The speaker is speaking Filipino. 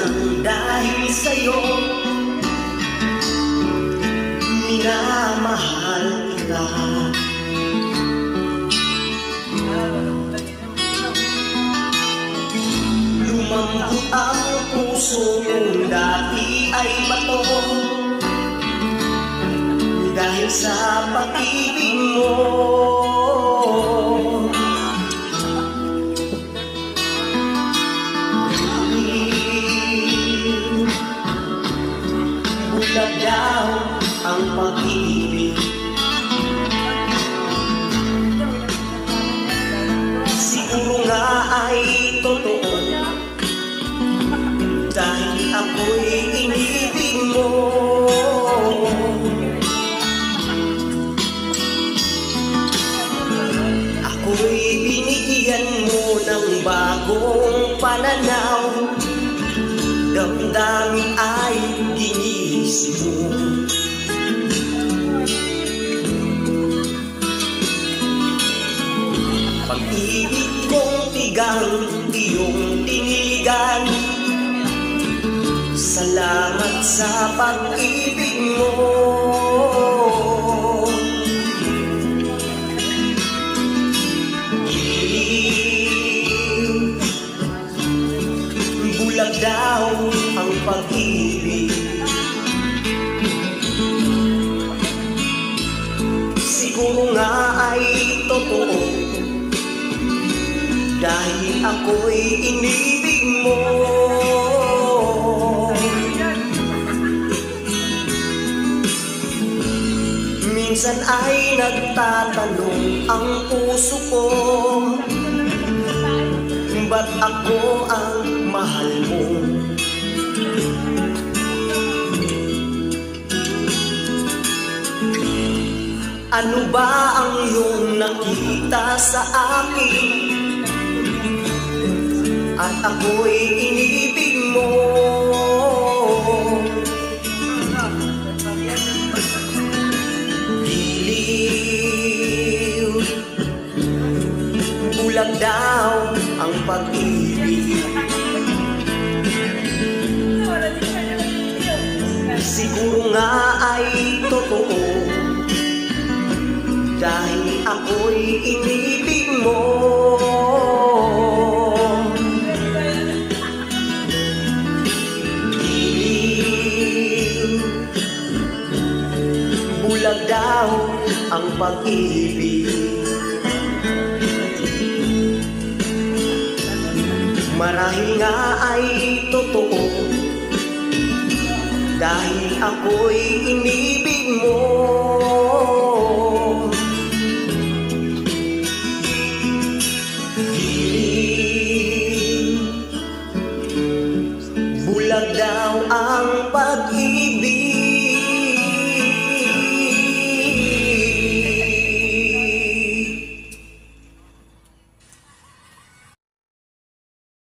nang dahil sa'yo minamahal kita. Lumambot ang puso kong dati ay bato dahil sa pag-ibig mo. Bulag daw ang pag-ibig, siguro nga ay totoo dahil ako'y inibig mo. Ako'y binigyan mo ng bagong pananaw, damdamin ay ginising mo. Pag-ibig kong tigang iyong tiniligan, salamat sa pag-ibig mo. Bulag daw ang pag-ibig, siguro nga ay totoo dahil ako'y inibig mo. Minsan ay nagtatanong ang puso ko, ba't ako ang mahal mo? Ano ba ang iyong nakita sa akin at ako'y inibig mo? Giliw, bulag daw ang pag-ibig, siguro nga ay totoo dahil ako'y inibig mo. Bulag daw ang pag-ibig, marahil nga ay totoo dahil ako'y inibig mo.